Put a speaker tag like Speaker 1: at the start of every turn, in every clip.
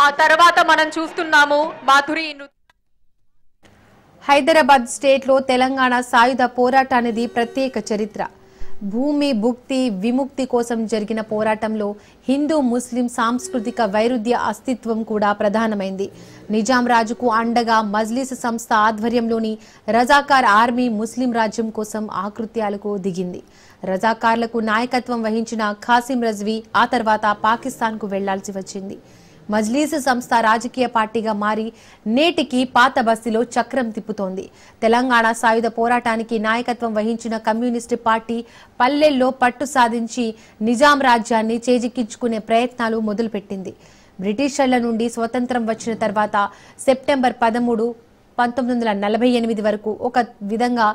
Speaker 1: ఆ తర్వాత మనం చూస్తున్నాము మాధురి.
Speaker 2: హైదరాబాద్ స్టేట్ లో తెలంగాణ సాయుధ పోరాటానికి ప్రత్యేక చరిత్ర. భూమి భుక్తి విముక్తి కోసం జరిగిన పోరాటంలో హిందూ ముస్లిం సాంస్కృతిక వైరుధ్య అస్తిత్వం కూడా ప్రధానమైంది. నిజాం రాజుకు అండగా మజ్లిస్ సంస్థ ఆధ్వర్యంలోని రజాకార్ ఆర్మీ ముస్లిం రాజ్యం కోసం ఆకృత్యాలకు దిగింది. రజాకార్లకు నాయకత్వం వహించిన ఖాసిం రజ్వీ ఆ తర్వాత పాకిస్తాన్కు వెళ్లాల్సి వచ్చింది. మజ్లీస్ సంస్థ రాజకీయ పార్టీగా మారి నేటికి పాత బస్తీలో చక్రం తిప్పుతోంది. తెలంగాణ సాయుధ పోరాటానికి నాయకత్వం వహించిన కమ్యూనిస్టు పార్టీ పల్లెల్లో పట్టు సాధించి నిజాం రాజ్యాన్ని చేజిక్కించుకునే ప్రయత్నాలు మొదలుపెట్టింది. బ్రిటిషర్ల నుండి స్వతంత్రం వచ్చిన తర్వాత సెప్టెంబర్ 13, 1948 వరకు ఒక విధంగా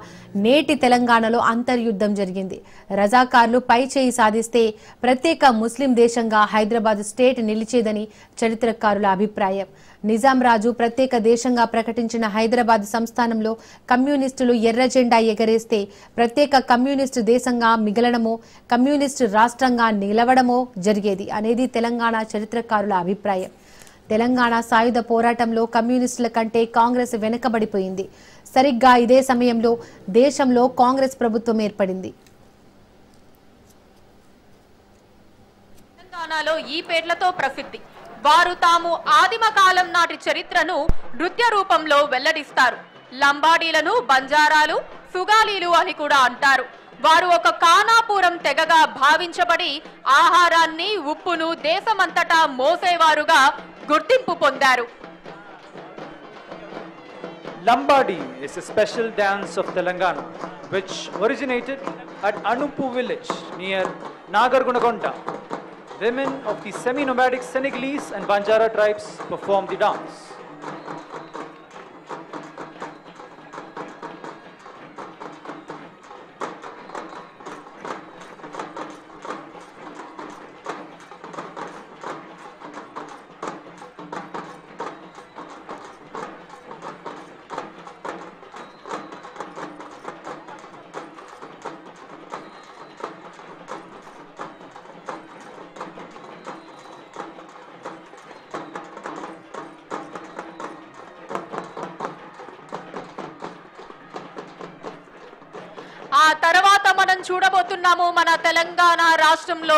Speaker 2: నేటి తెలంగాణలో అంతర్యుద్ధం జరిగింది. రజాకార్లు పై చేయి సాధిస్తే ప్రత్యేక ముస్లిం దేశంగా హైదరాబాద్ స్టేట్ నిలిచేదని చరిత్రకారుల అభిప్రాయం. నిజాం రాజు ప్రత్యేక దేశంగా ప్రకటించిన హైదరాబాద్ సంస్థానంలో కమ్యూనిస్టులు ఎర్ర జెండా ఎగరేస్తే ప్రత్యేక కమ్యూనిస్టు దేశంగా మిగలడమో కమ్యూనిస్టు రాష్ట్రంగా నిలవడమో జరిగేది అనేది తెలంగాణ చరిత్రకారుల అభిప్రాయం. తెలంగాణ సాయుధ పోరాటంలో కమ్యూనిస్టుల కంటే కాంగ్రెస్ వెనుకబడిపోయింది. సరిగ్గా ఇదే సమయంలో దేశంలో కాంగ్రెస్ ప్రభుత్వం ఏర్పడింది.
Speaker 1: తెలంగాణలో ఈ పేర్లతో ప్రసిద్ధి. వారు తాము ఆదిమ కాలం నాటి చరిత్రను నృత్య రూపంలో వెల్లడిస్తారు. లంబాడీలను బంజారాలు, సుగాలీలు అని కూడా అంటారు. వారు ఒక కానాపురం తెగగా భావించబడి ఆహారాన్ని, ఉప్పును దేశమంతటా మోసేవారుగా గుర్తింపు పొందారు.
Speaker 3: Lambadi is a special dance of Telangana which originated at Anuppu village near Nagargunakonda. Women of the semi-nomadic Senegalese and Banjara tribes perform the dance.
Speaker 1: ఆ తర్వాత మనం చూడబోతున్నాము మన తెలంగాణ రాష్ట్రంలో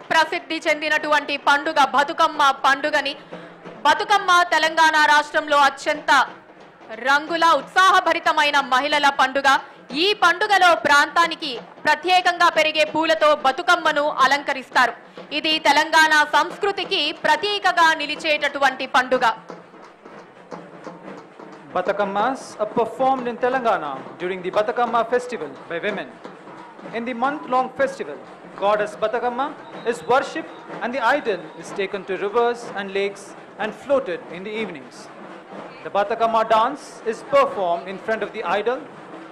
Speaker 1: ప్రసిద్ధి చెందినటువంటి పండుగ బతుకమ్మ పండుగని. బతుకమ్మ తెలంగాణ రాష్ట్రంలో అత్యంత రంగుల ఉత్సాహభరితమైన మహిళల పండుగ. ఈ పండుగలో ప్రాంతానికి ప్రత్యేకంగా పెరిగే పూలతో బతుకమ్మను అలంకరిస్తారు. ఇది తెలంగాణ సంస్కృతికి ప్రతీకగా నిలిచేటటువంటి పండుగ.
Speaker 3: Batakammas are performed in Telangana during the Batakamma festival by women. In the month-long festival, goddess Batakamma is worshipped and the idol is taken to rivers and lakes and floated in the evenings. The Batakamma dance is performed in front of the idol,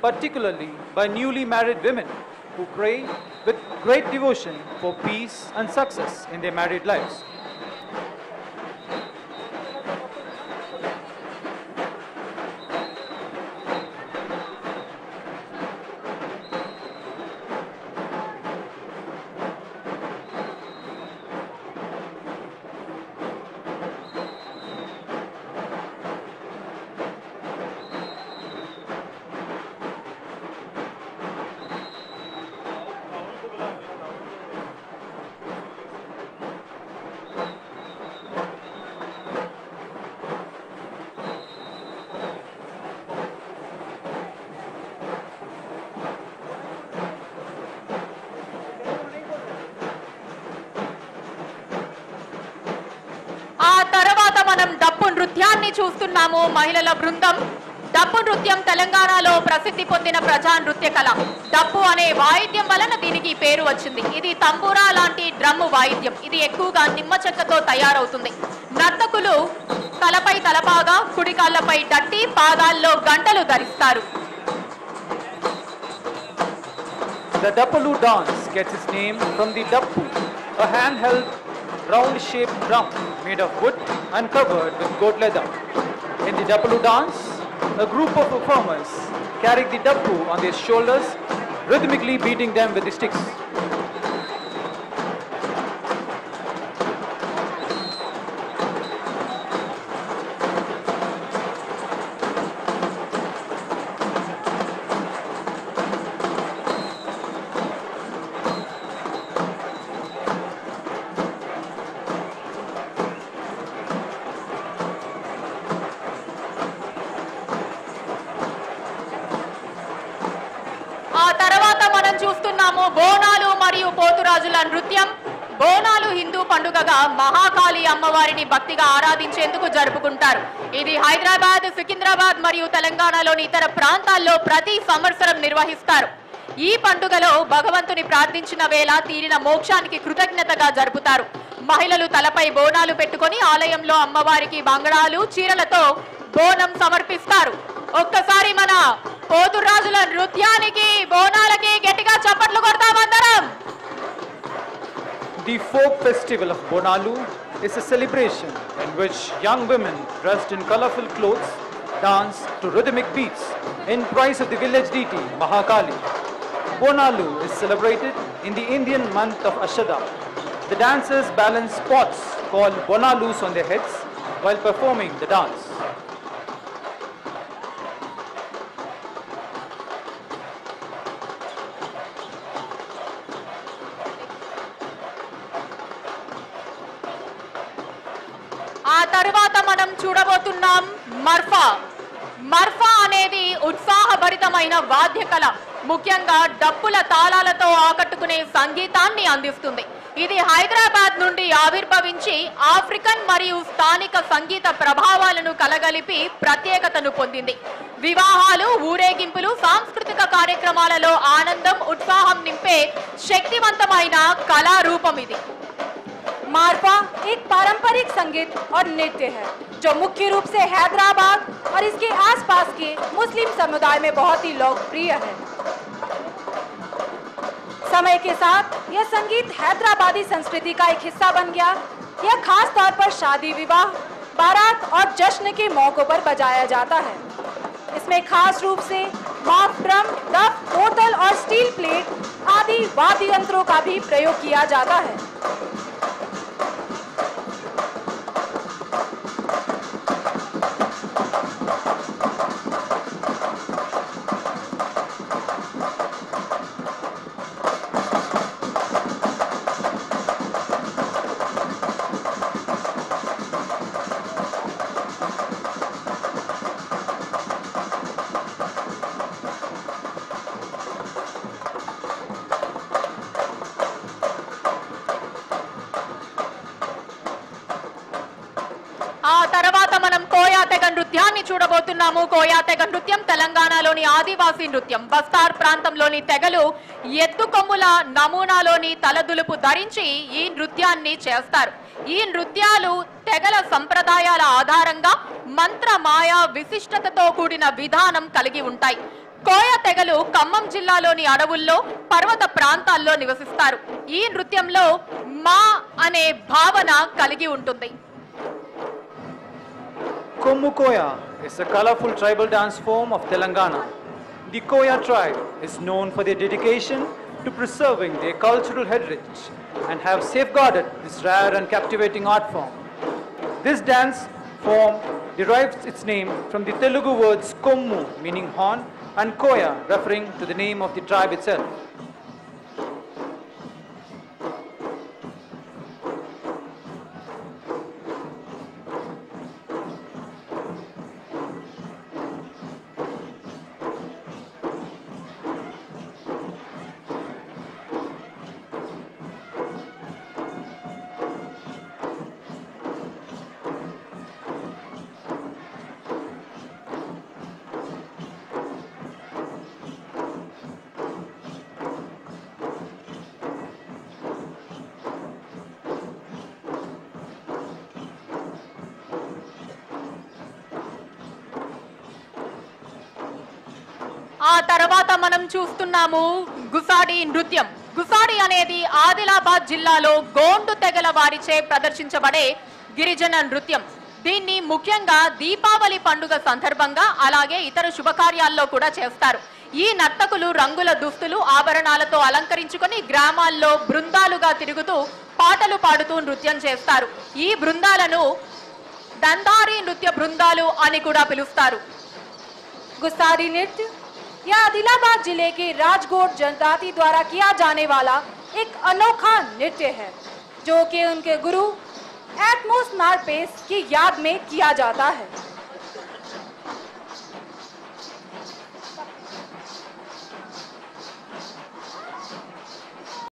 Speaker 3: particularly by newly married women who pray with great devotion for peace and success in their married lives.
Speaker 1: మనం డప్పు నృత్యాన్ని చూస్తున్నాము. మహిళల బృందం డప్పు నృత్యం తెలంగాణలో ప్రసిద్ధి పొందిన ప్రజా నృత్య కళ. డప్పు అనే వాయిద్యం వలన దీనికి పేరు వచ్చింది. ఇది తంబూరా లాంటి డ్రమ్ము వాయిద్యం. ఇది ఎక్కువగా నిమ్మ చెక్కతో తయారవుతుంది. నర్తకులు తలపై తలపాగా, కుడికాళ్లపై డట్టి, పాదాల్లో గంటలు ధరిస్తారు.
Speaker 3: The Dappalu dance gets its name from the Dappu, a handheld round-shaped drum made of wood and covered with goat leather. In the Dappalu dance, a group of performers carry the Dappu on their shoulders, rhythmically beating them with the sticks.
Speaker 1: Bonalu మరియు పోతురాజుల నృత్యం. బోనాలు హిందూ పండుగగా మహాకాళి అమ్మవారిని భక్తిగా ఆరాధించేందుకు జరుపుకుంటారు. ఇది హైదరాబాద్, సికింద్రాబాద్ మరియు తెలంగాణలోని ఇతర ప్రాంతాల్లో ప్రతి సంవత్సరం నిర్వహిస్తారు. ఈ పండుగలో భగవంతుని ప్రార్థించిన వేళ తీరిన మోక్షానికి కృతజ్ఞతగా జరుపుతారు. మహిళలు తలపై బోనాలు పెట్టుకొని ఆలయంలో అమ్మవారికి బంగళాలు, చీరలతో బోనం సమర్పిస్తారు. ఒక్కసారి మన పోతురాజుల నృత్యానికి, బోనాలకి గట్టిగా చప్పట్లు కొడతామందరం.
Speaker 3: The folk festival of Bonalu is a celebration in which young women dressed in colorful clothes dance to rhythmic beats in praise of the village deity Mahakali. Bonalu is celebrated in the Indian month of Ashada. The dancers balance pots called Bonalus on their heads while performing the dance.
Speaker 1: ఆ తర్వాత మనం చూడబోతున్నాం మర్ఫా. మర్ఫా అనేది ఉత్సాహభరితమైన వాద్య కళ. ముఖ్యంగా డప్పుల తాళాలతో ఆకట్టుకునే సంగీతాన్ని అందిస్తుంది. ఇది హైదరాబాద్ నుండి ఆవిర్భవించి ఆఫ్రికన్ మరియు స్థానిక సంగీత ప్రభావాలను కలగలిపి ప్రత్యేకతను పొందింది. వివాహాలు, ఊరేగింపులు, సాంస్కృతిక కార్యక్రమాలలో ఆనందం, ఉత్సాహం నింపే శక్తివంతమైన కళారూపం ఇది.
Speaker 4: मारफा एक पारंपरिक संगीत और नृत्य है जो मुख्य रूप से हैदराबाद और इसके आसपास के मुस्लिम समुदाय में बहुत ही लोकप्रिय है। समय के साथ यह संगीत हैदराबादी संस्कृति का एक हिस्सा बन गया। यह खास तौर पर शादी, विवाह, बारात और जश्न के मौकों पर बजाया जाता है। इसमें खास रूप से माफ, ड्रम, डफ, बोतल और स्टील प्लेट आदि वाद्य यंत्रों का भी प्रयोग किया जाता है।
Speaker 1: ఆ తర్వాత మనం కోయా తెగ నృత్యాన్ని చూడబోతున్నాము. కోయా తెగ నృత్యం తెలంగాణలోని ఆదివాసీ నృత్యం. బస్తార్ ప్రాంతంలోని తెగలు ఎత్తు కొమ్ముల నమూనాలోని తలదులుపు ధరించి ఈ నృత్యాన్ని చేస్తారు. ఈ నృత్యాలు తెగల సంప్రదాయాల ఆధారంగా మంత్ర మాయా విశిష్టతతో కూడిన విధానం కలిగి ఉంటాయి. కోయ తెగలు ఖమ్మం జిల్లాలోని అడవుల్లో, పర్వత ప్రాంతాల్లో నివసిస్తారు. ఈ నృత్యంలో మా అనే భావన కలిగి ఉంటుంది.
Speaker 3: Kommu Koya is a colorful tribal dance form of Telangana. The Koya tribe is known for their dedication to preserving their cultural heritage and have safeguarded this rare and captivating art form. This dance form derives its name from the Telugu words Kommu, meaning horn, and Koya, referring to the name of the tribe itself.
Speaker 1: ఆ తర్వాత మనం చూస్తున్నాము గుసాడి నృత్యం. గుసాడి అనేది ఆదిలాబాద్ జిల్లాలో గోండు తెగల వారిచే ప్రదర్శించబడే గిరిజన నృత్యం. దీన్ని ముఖ్యంగా దీపావళి పండుగ సందర్భంగా అలాగే ఇతర శుభకార్యాల్లో కూడా చేస్తారు. ఈ నర్తకులు రంగుల దుస్తులు, ఆభరణాలతో అలంకరించుకొని గ్రామాల్లో బృందాలుగా తిరుగుతూ పాటలు పాడుతూ నృత్యం చేస్తారు. ఈ బృందాలను దందారి నృత్య బృందాలు అని కూడా పిలుస్తారు.
Speaker 4: गुसारी नृत्य यह आदिलाबाद जिले के राजकोट जनजाति द्वारा किया जाने वाला एक अनोखा नृत्य है जो कि उनके गुरु एटमोस नारपेस की याद में किया जाता है।